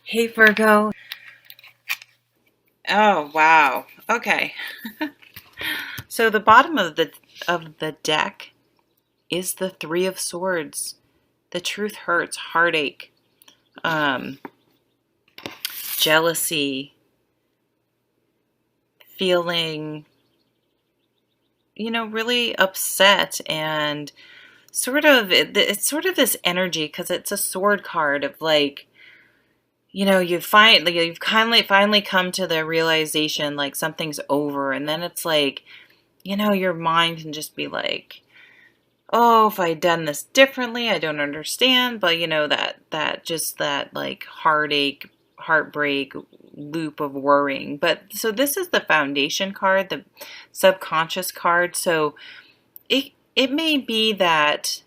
Hey Virgo. Oh wow. Okay. So the bottom of the deck is the Three of Swords. The truth hurts, heartache, um, jealousy, feeling, really upset and it's sort of this energy because it's a sword card of like, you've finally come to the realization like something's over, and then it's like, your mind can just be like, oh, if I'd done this differently, I don't understand. But that like heartache, heartbreak loop of worrying. But so this is the foundation card, the subconscious card. So it may be that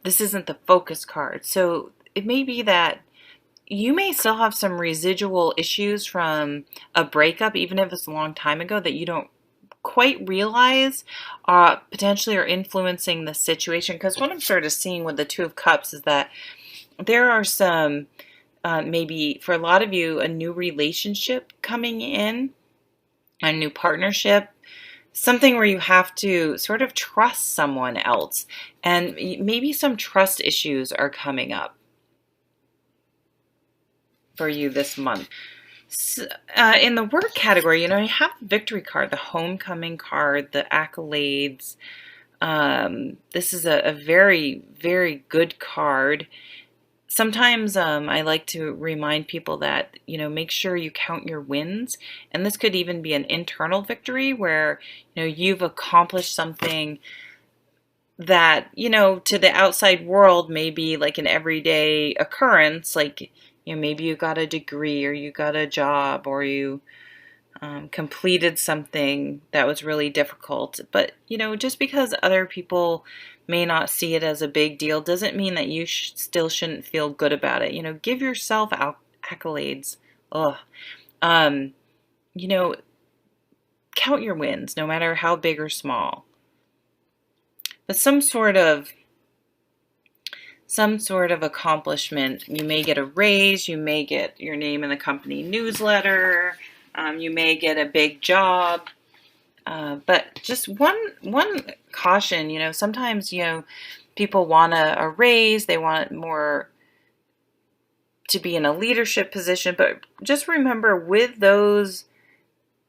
this isn't the focus card. So it may be that you may still have some residual issues from a breakup, even if it's a long time ago, that you don't quite realize potentially are influencing the situation. Because what I'm sort of seeing with the Two of Cups is that there are some, maybe for a lot of you, a new relationship coming in, a new partnership, something where you have to sort of trust someone else. And maybe some trust issues are coming up for you this month. In the work category, you have the victory card, the homecoming card, the accolades. This is a very, very good card. Sometimes I like to remind people that, make sure you count your wins. And this could even be an internal victory where, you've accomplished something that, to the outside world may be like an everyday occurrence. Like, maybe you got a degree or you got a job or you completed something that was really difficult. But, just because other people may not see it as a big deal doesn't mean that you still shouldn't feel good about it. Give yourself accolades. Ugh. Um, you know, Count your wins, no matter how big or small. But some sort of accomplishment. You may get a raise, you may get your name in the company newsletter, you may get a big job. But just one caution, sometimes, people want a raise, they want more to be in a leadership position, but just remember with those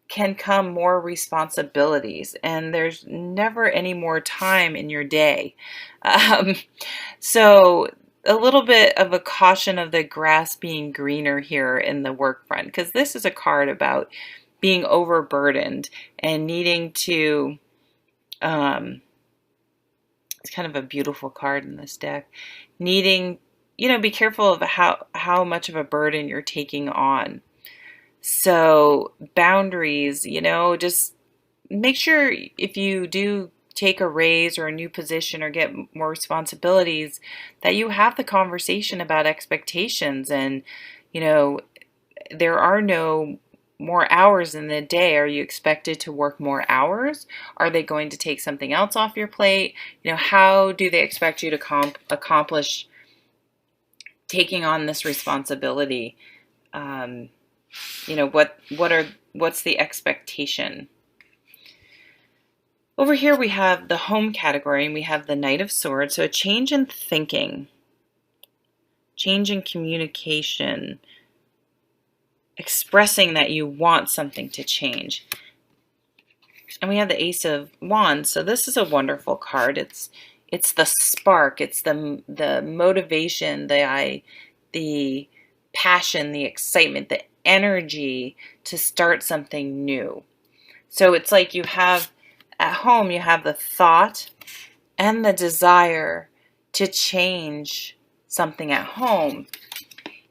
can come more responsibilities, and there's never any more time in your day. Um, so a little bit of a caution of the grass being greener here in the work front, because this is a card about being overburdened and needing to, it's kind of a beautiful card in this deck, needing, be careful of how much of a burden you're taking on. So boundaries, just make sure if you do take a raise or a new position or get more responsibilities, that you have the conversation about expectations. And, there are no more hours in the day. Are you expected to work more hours? Are they going to take something else off your plate? How do they expect you to accomplish taking on this responsibility? What's the expectation? Over here we have the home category, and we have the Knight of Swords. So a change in thinking, change in communication, expressing that you want something to change. And we have the Ace of Wands. So this is a wonderful card. It's the spark, it's the motivation, the passion, the excitement, the energy to start something new. So it's like you have at home, you have the thought and the desire to change something at home.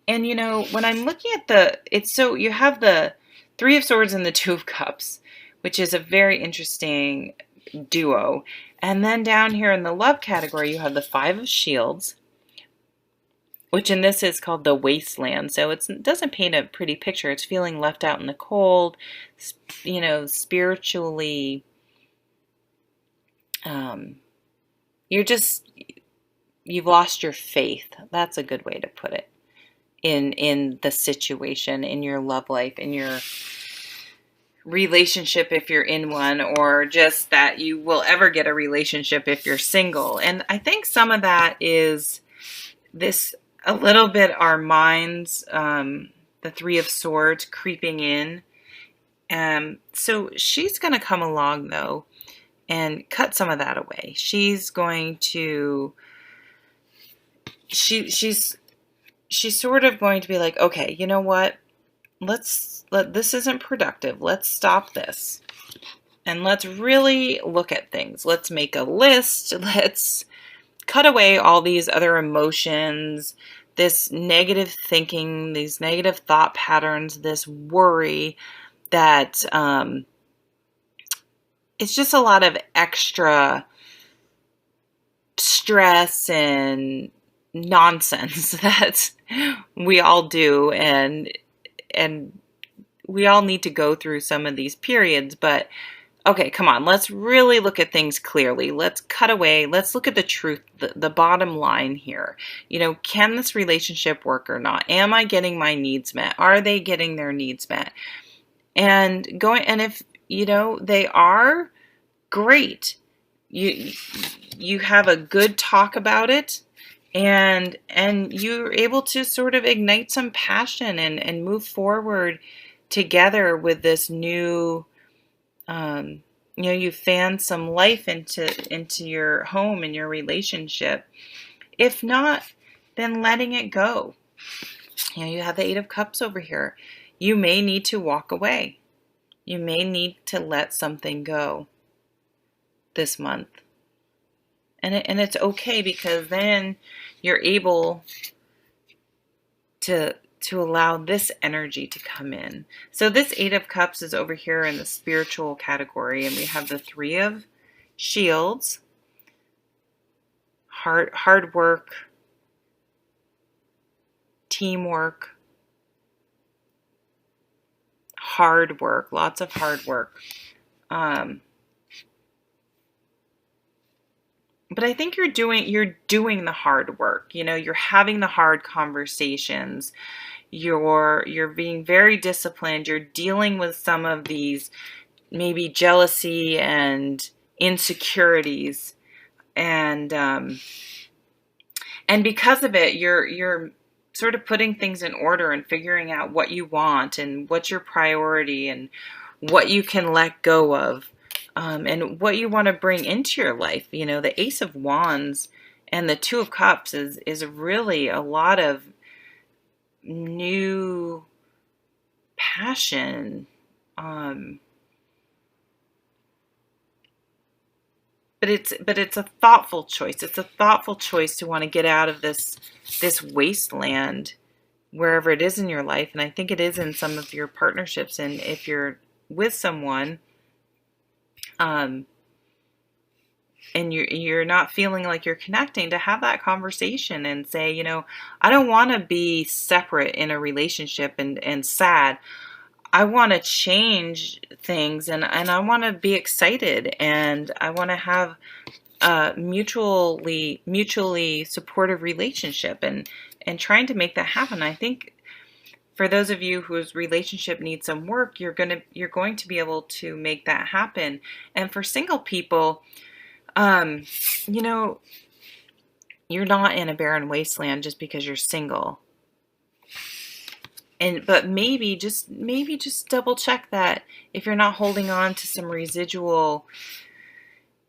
And when I'm looking at you have the Three of Swords and the Two of Cups, which is a very interesting duo. And then down here in the love category, you have the Five of Shields, which in this is called the wasteland. So it doesn't paint a pretty picture. It's feeling left out in the cold, spiritually. You've lost your faith. That's a good way to put it. in the situation, in your love life, in your relationship if you're in one, or just that you will ever get a relationship if you're single. And I think some of that is this a little bit our minds, the Three of Swords creeping in. So she's going to come along though and cut some of that away. She's going to she's sort of going to be like, okay, you know what? This isn't productive. Let's stop this. And let's really look at things. Let's make a list. Let's cut away all these other emotions, this negative thinking, these negative thought patterns, this worry that it's just a lot of extra stress and nonsense that we all do, and we all need to go through some of these periods. But okay, come on, let's really look at things clearly. Let's cut away. Let's look at the truth, the bottom line here. You know, can this relationship work or not? Am I getting my needs met? Are they getting their needs met? And if, you know, they are, great. You have a good talk about it, and you're able to sort of ignite some passion and move forward together with this new, you know, you fan some life into your home and your relationship. If not, then letting it go. You know, you have the Eight of Cups over here. You may need to walk away. You may need to let something go this month. And it's okay, because then you're able to allow this energy to come in. So this Eight of Cups is over here in the spiritual category, and we have the Three of Shields, hard work, teamwork, hard work, lots of hard work. But I think you're doing the hard work. You know, you're having the hard conversations. You're being very disciplined. You're dealing with some of these maybe jealousy and insecurities, and because of it, you're sort of putting things in order and figuring out what you want and what's your priority and what you can let go of, and what you want to bring into your life. You know, the Ace of Wands and the Two of Cups is really a lot of new passion, but it's a thoughtful choice. It's a thoughtful choice to want to get out of this wasteland, wherever it is in your life. And I think it is in some of your partnerships. And if you're with someone, and you're not feeling like you're connecting, to have that conversation and say, you know, I don't want to be separate in a relationship and sad. I want to change things, and I want to be excited, and I want to have a mutually supportive relationship, and trying to make that happen. I think for those of you whose relationship needs some work, you're going to be able to make that happen. And for single people, you know, you're not in a barren wasteland just because you're single. But maybe just double check that if you're not holding on to some residual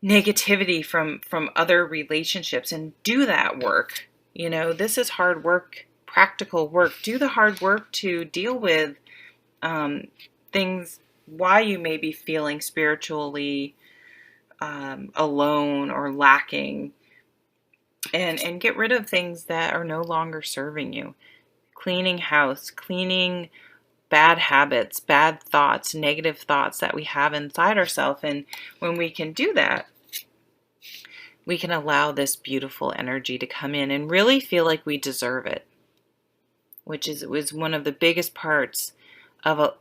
negativity from other relationships, and do that work. You know, this is hard work, practical work. Do the hard work to deal with things, why you may be feeling spiritually alone or lacking, and get rid of things that are no longer serving you. Cleaning house, cleaning bad habits, bad thoughts, negative thoughts that we have inside ourselves. And when we can do that, we can allow this beautiful energy to come in and really feel like we deserve it, which was one of the biggest parts of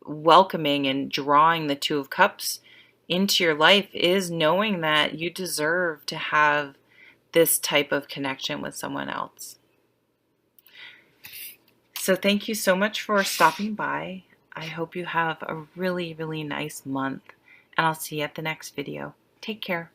welcoming and drawing the Two of Cups into your life, is knowing that you deserve to have this type of connection with someone else. So thank you so much for stopping by. I hope you have a really, really nice month, and I'll see you at the next video. Take care.